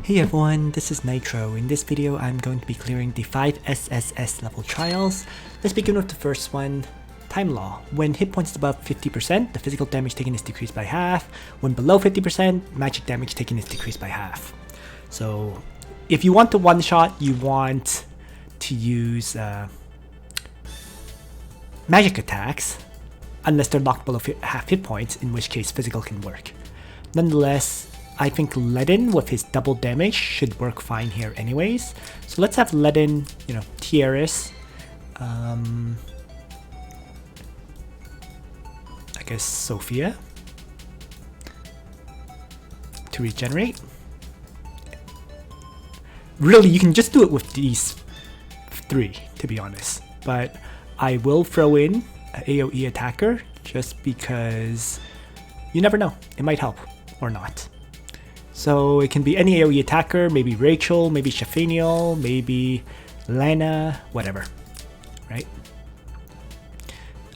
Hey everyone, this is Nitro. In this video, I'm going to be clearing the 5 SSS level trials. Let's begin with the first one, Time Law. When hit points is above 50%, the physical damage taken is decreased by half. When below 50%, magic damage taken is decreased by half. So if you want to one-shot, you want to use magic attacks, unless they're locked below half hit points, in which case physical can work. Nonetheless, I think Ledin with his double damage should work fine here anyways. So let's have Ledin, Tiaris, I guess Sophia to regenerate. Really, you can just do it with these three, to be honest. But I will throw in an AoE attacker just because you never know, it might help or not. So it can be any AoE attacker, maybe Rachel, maybe Shafaniel, maybe Lana, whatever, right?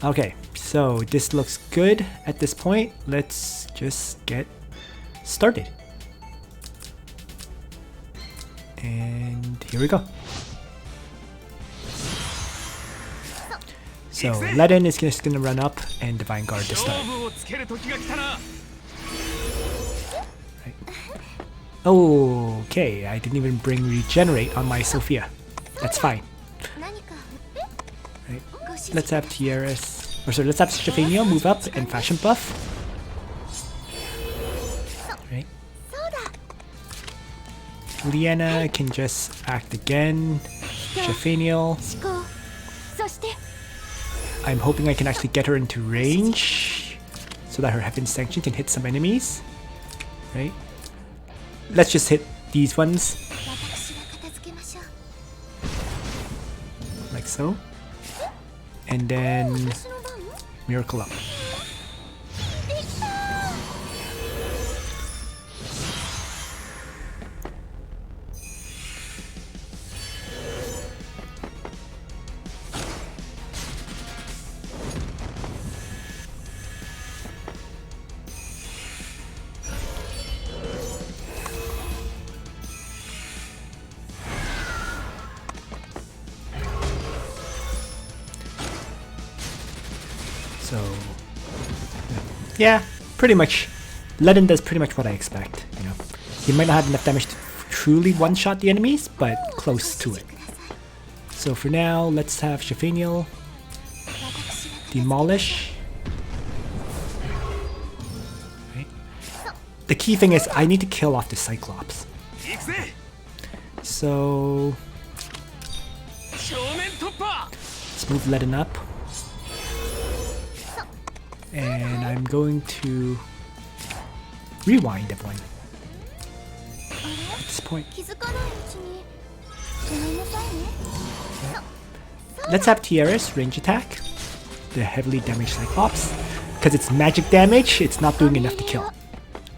Okay, so this looks good at this point. Let's just get started. And here we go. So Ledin is just going to run up and Divine Guard this time. Okay, I didn't even bring Regenerate on my Sophia. That's fine. Right. Let's have Tiaris, or sorry, let's have Shafaniel move up and Fashion Buff. Right. Liana can just act again. Shafaniel. I'm hoping I can actually get her into range so that her Heaven's Sanction can hit some enemies. Right. Let's just hit these ones. Like so. And then Miracle up. So, yeah, pretty much. Ledin does pretty much what I expect. He might not have enough damage to truly one-shot the enemies, but close to it. So for now, let's have Shafaniel demolish. Right. The key thing is I need to kill off the Cyclops. So let's move Ledin up. And I'm going to rewind everyone at this point. Let's have Tiaris range attack the heavily damaged Cyclops. Because it's magic damage, it's not doing enough to kill.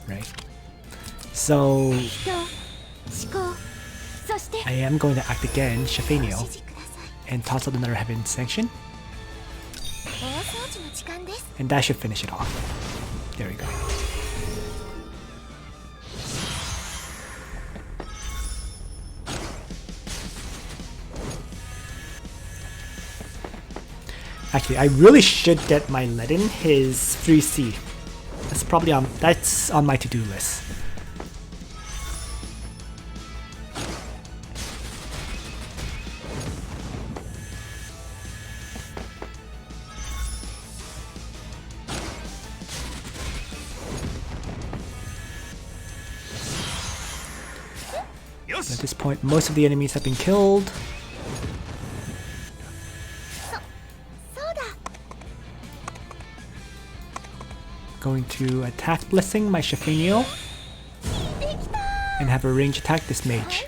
Right? So I am going to act again, Shafaniel, and toss out another Heaven's Sanction. And that should finish it off. There we go. Actually, I really should get my Ledin his 3C. That's on my to-do list. At this point, most of the enemies have been killed. Going to attack Blessing my Shafaniel and have a range attack this mage.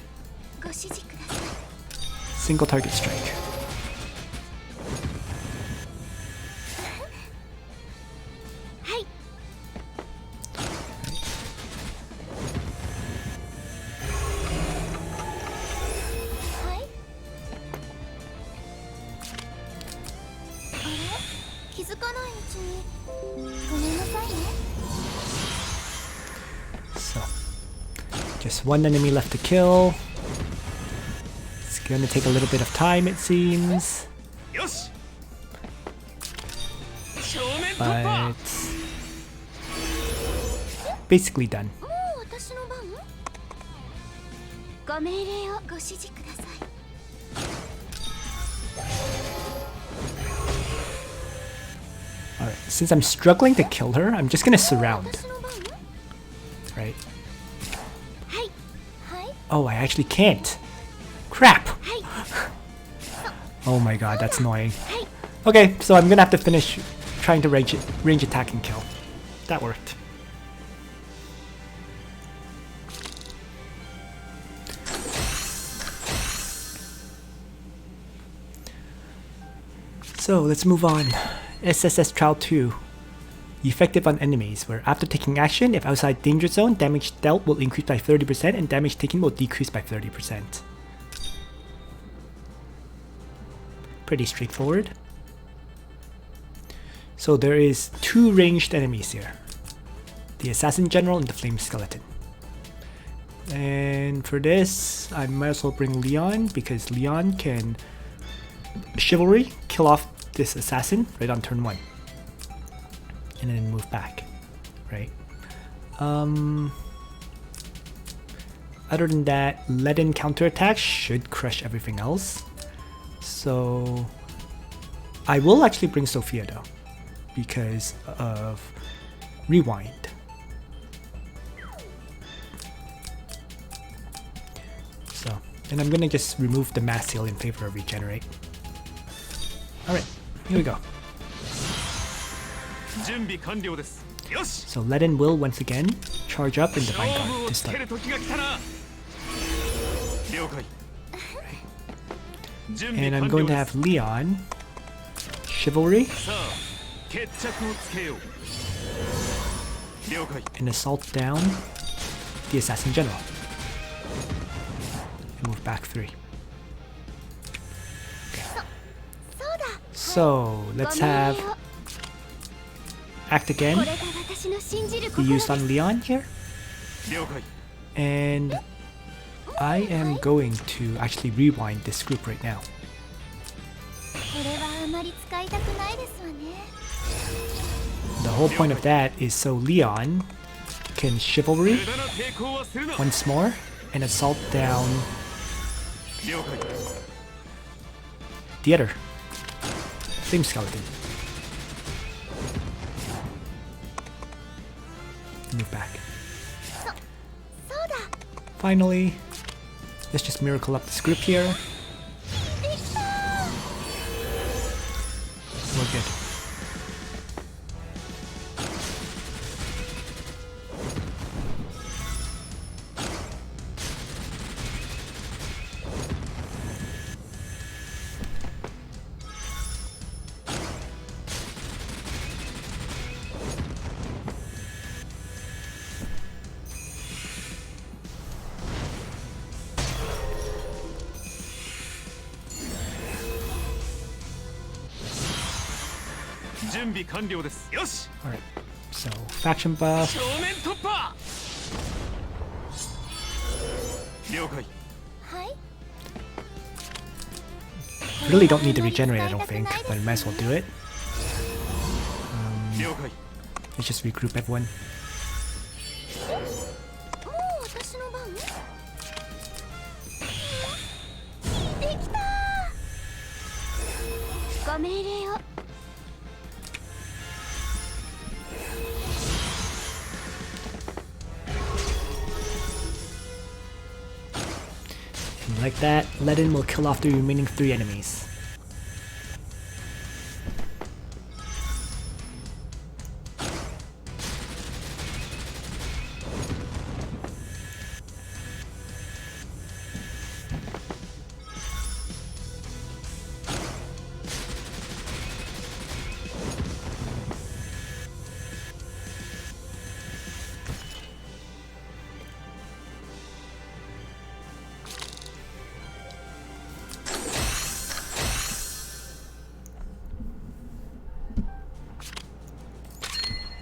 Single target strike. So Just one enemy left to kill. It's gonna take a little bit of time, it seems. But basically done. Alright, since I'm struggling to kill her, I'm just gonna surround. Right. Oh, I actually can't. Crap! Oh my god, that's annoying. Okay, so I'm gonna have to finish trying to range attack and kill. That worked. So let's move on. SSS Trial 2. Effective on enemies, where after taking action, if outside danger zone, damage dealt will increase by 30% and damage taken will decrease by 30%. Pretty straightforward. So there is two ranged enemies here. The Assassin General and the Flame Skeleton. And for this, I might as well bring Leon, because Leon can Chivalry, kill off this Assassin right on turn 1. And then move back, right? Other than that, let-in counterattack should crush everything else. So I will actually bring Sophia though, because of Rewind. So, and I'm gonna just remove the Mass Heal in favor of Regenerate. Alright, here we go. So let-in will once again charge up and Divine Guard to start. And I'm going to have Leon, Chivalry, and assault down the Assassin General. And move back 3. Okay. So let's have Act Again be used on Leon here. And I am going to actually rewind this group right now. The whole point of that is so Leon can Chivalry once more and assault down the other Flame Skeleton. Move back. Finally, let's just miracle up this group here. We're good. Alright, so faction buff. Really don't need to regenerate, I don't think, but I might as well do it. Let's just regroup everyone. And like that, let-in will kill off the remaining 3 enemies.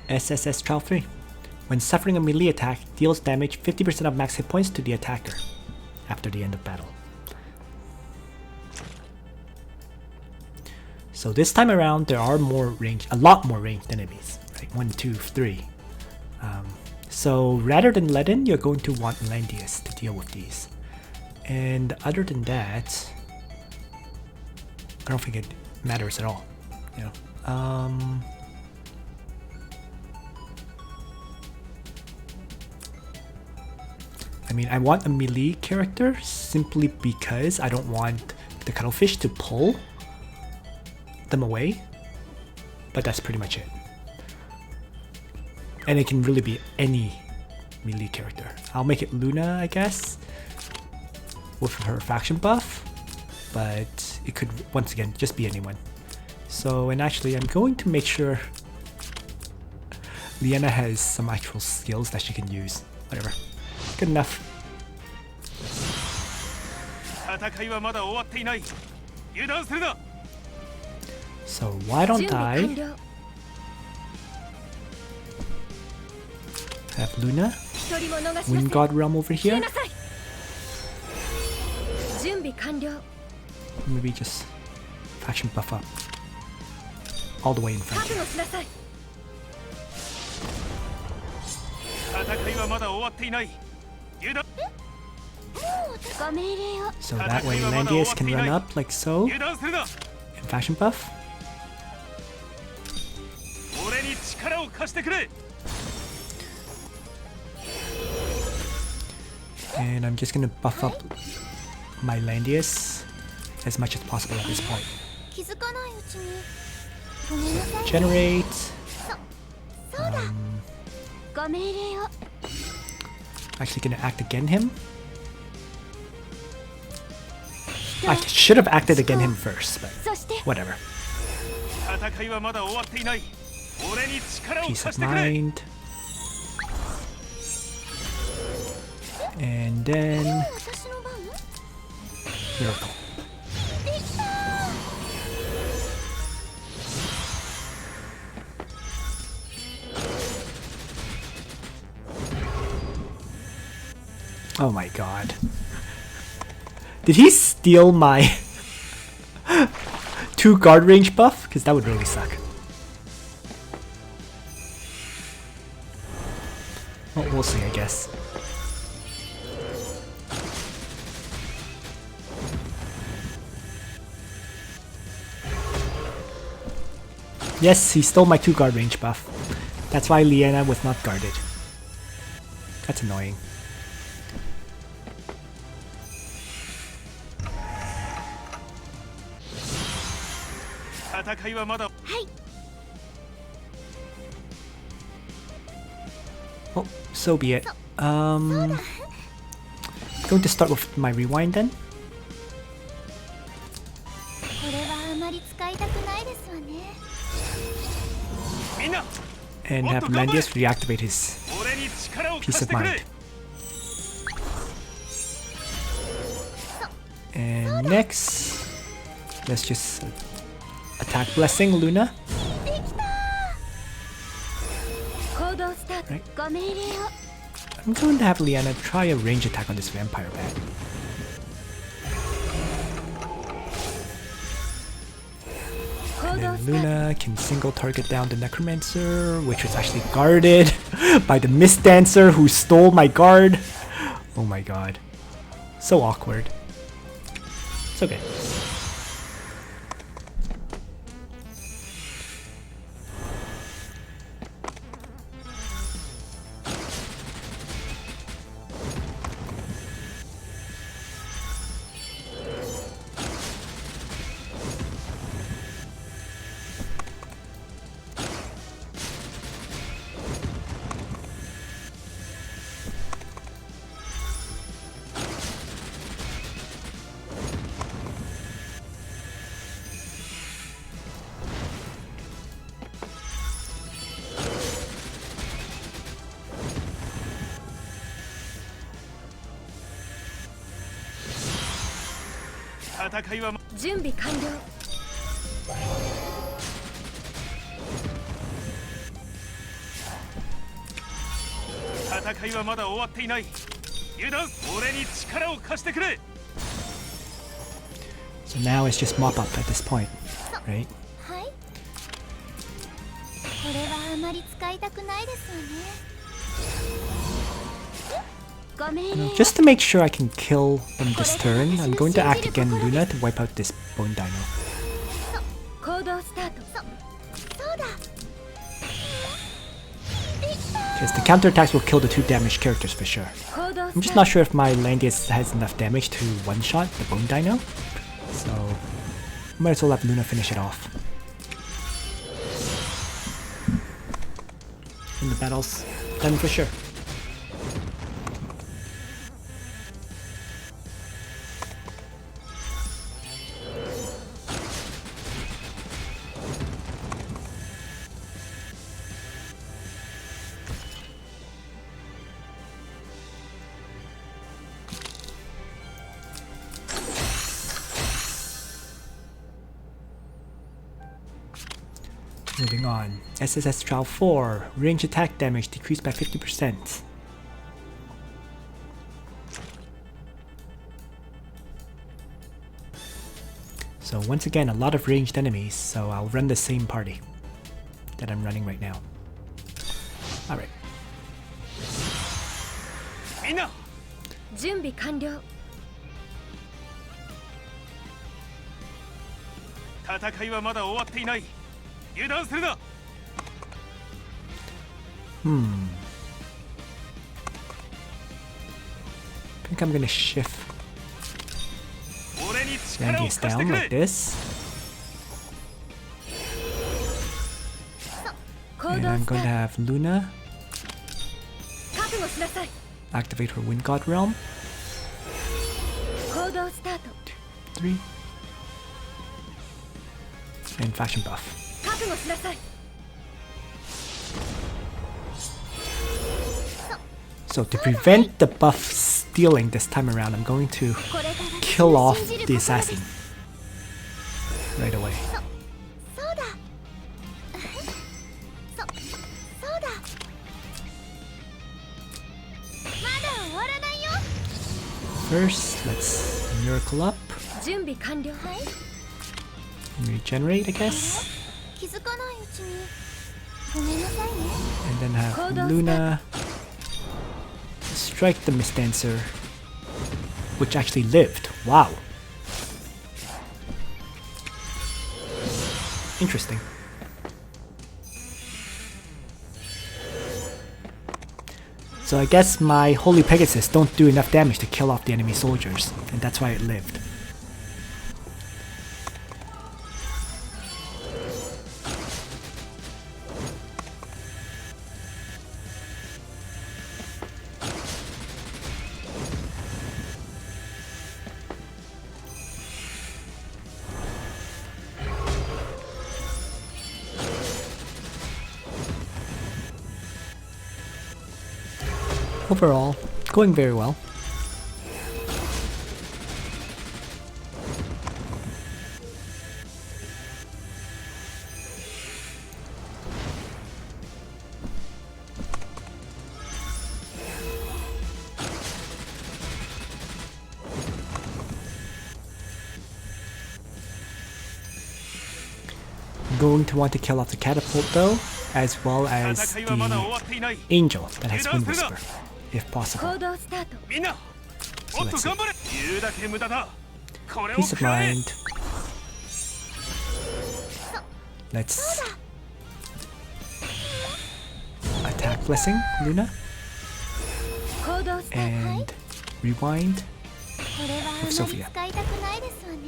SSS Trial 3. When suffering a melee attack, deals damage 50% of max hit points to the attacker after the end of battle. So this time around, there are a lot more ranged enemies, right? 1, 2, 3. So rather than Ledin, you're going to want Landius to deal with these. And other than that, I don't think it matters at all. You know. I mean, I want a melee character simply because I don't want the cuttlefish to pull them away, but that's pretty much it. And it can really be any melee character. I'll make it Luna, I guess, with her faction buff, but it could once again just be anyone. So, and actually I'm going to make sure Liana has some actual skills that she can use. Whatever. Good enough. So why don't I have Luna, Wind God Realm over here? Maybe just faction buff up all the way in front here. So that way Landius can run up like so, and faction buff. And I'm just gonna buff up my Landius as much as possible at this point. So generate. Actually gonna act again him. I should have acted again him first, but whatever. Peace of mind. And then miracle. Oh my god. Did he steal my 2 guard range buff? Because that would really suck. Well, we'll see, I guess. Yes, he stole my 2 guard range buff. That's why Liana was not guarded. That's annoying. Oh, so be it. Going to start with my rewind then. And have Landius reactivate his Peace of Mind. And next, let's just attack Blessing Luna. Right. I'm going to have Liana try a range attack on this vampire bat. And then Luna can single target down the Necromancer, which was actually guarded by the Mist Dancer who stole my guard. Oh my god. So awkward. It's okay. 戦いはまだ終わっていない。油断、俺に力を貸してくれ。 So now it's just mop up at this point, right? はい。これはあまり使いたくないですわね。ご命令。 Just to make sure I can kill them this turn, I'm going to act again Luna to wipe out this bone dino. 行動スタート。そうだ。 Because the counterattacks will kill the 2 damaged characters for sure. I'm just not sure if my Landius has enough damage to one-shot the bone dino. So, might as well have Luna finish it off. And the battle's done for sure. Moving on. SSS Trial 4. Range attack damage decreased by 50%. So once again, a lot of ranged enemies, so I'll run the same party that I'm running right now. Alright. みんな、準備完了。戦いはまだ終わっていない。油断するな。 I think I'm gonna shift 俺に力を Landius 貸して down く like れ。 this. And I'm going to have Luna 覚悟しなさい。 activate her Wind God Realm. 行動スタート。 3. And Faction Buff. 覚悟しなさい。 So to prevent the buff stealing this time around, I'm going to kill off the assassin right away. そうだ。そうだ。まだ終わらないよ。 First, let's miracle up 準備完了。はい。 and regenerate, I guess. 気づかないうちに。ごめんなさいね。 And then have Luna strike the Mistdancer, which actually lived. Wow. Interesting. So I guess my Holy Pegasus don't do enough damage to kill off the enemy soldiers, and that's why it lived. Overall, going very well. I'm going to want to kill off the catapult though, as well as the angel that has Wind Whisper, if possible. 行動スタート。みんな、もっと頑張れ。言うだけ無駄だ。これを Peace of 食らえ。 mind. Let's attack Blessing, Luna, 行動スタート。はい。 and rewind. これはあまり使いたくないですわね。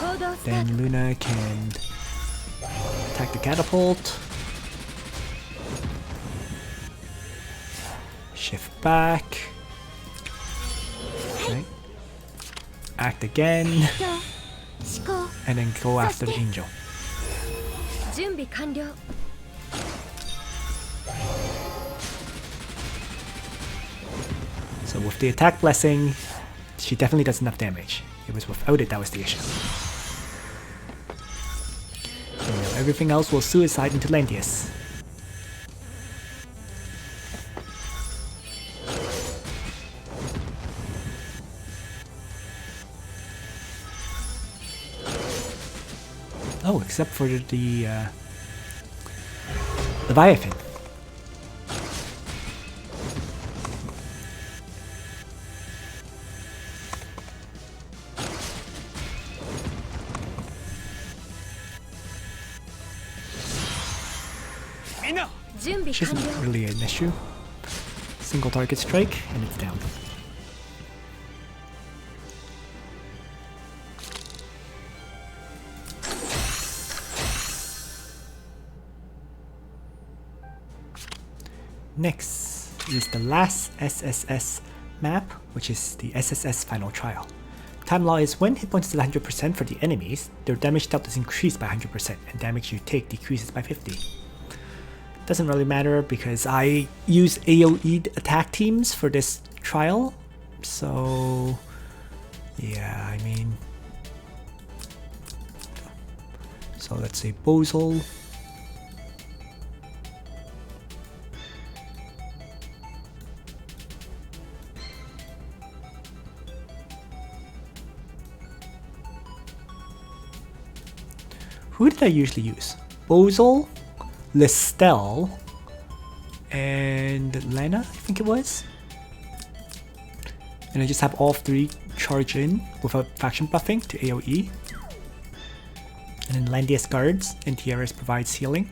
行動スター Then Luna can attack the catapult. Shift back. Right. Act again. ト。思考。 And then go after the angel. 準備完了。 So with the attack blessing, she definitely does enough damage. It was without it that was the issue. So now everything else will suicide into Landius. Oh, except for the Leviathan. Which isn't really an issue. Single target strike, and it's down. Next is the last SSS map, which is the SSS Final Trial. Time law is when hit points is 100% for the enemies, their damage dealt is increased by 100% and damage you take decreases by 50. Doesn't really matter because I use AoE attack teams for this trial, so yeah, I mean, so let's say Bozel. Who did I usually use? Bozel, Listel, and Lena, I think it was. And I just have all three charge in without faction buffing to AoE. And then Landius guards and TRS provides healing.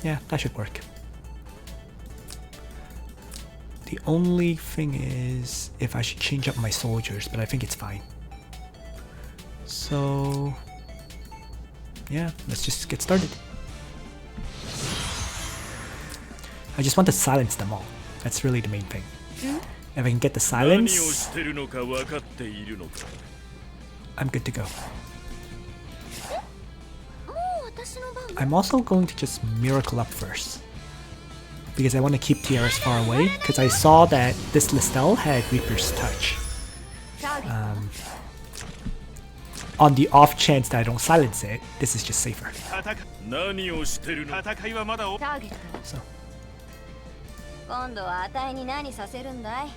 Yeah, that should work. The only thing is if I should change up my soldiers, but I think it's fine. So yeah, let's just get started. I just want to silence them all. That's really the main thing. If I can get the silence, I'm good to go. I'm also going to just miracle up first, because I want to keep TRS far away, because I saw that this Listel had Reaper's Touch. On the off chance that I don't silence it, this is just safer. So. 今度はあたいに何させるんだい？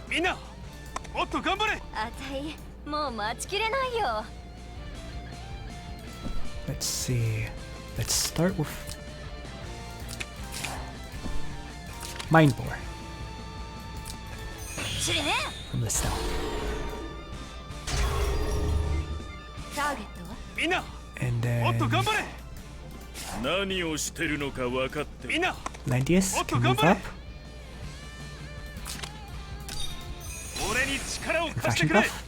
みんな、もっと頑張れ。あたい、もう待ちきれないよ。Let's see. Let's start with Mind Bore from the cell. ターゲットは？みんな、 And もっと then 頑張れ。何をしてるのか分かって。みんな。 Landius can move up. And faction buff.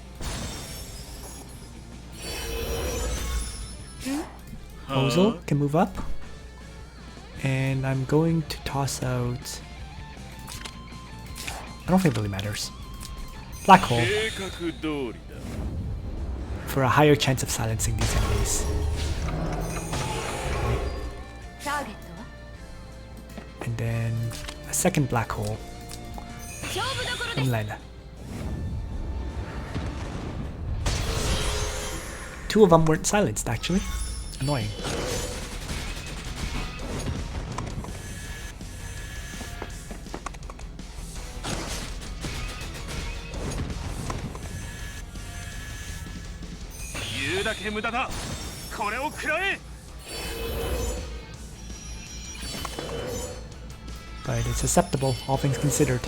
Bozel can move up. And I'm going to toss out... I don't think it really matters. Black Hole. For a higher chance of silencing these enemies. And then a second black hole from Lena. Two of them weren't silenced actually. Annoying. But it's acceptable, all things considered.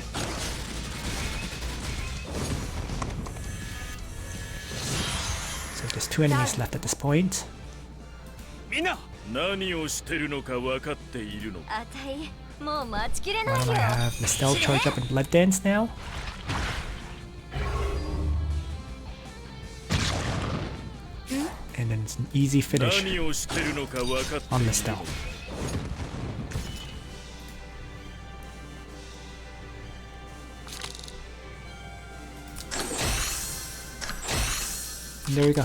So there's two enemies left at this point. Why don't I have Listel charge up in Blood Dance now? And then it's an easy finish on Listel. And there we go.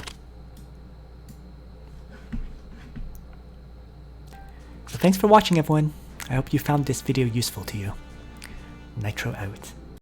So thanks for watching everyone. I hope you found this video useful to you. Nitro out.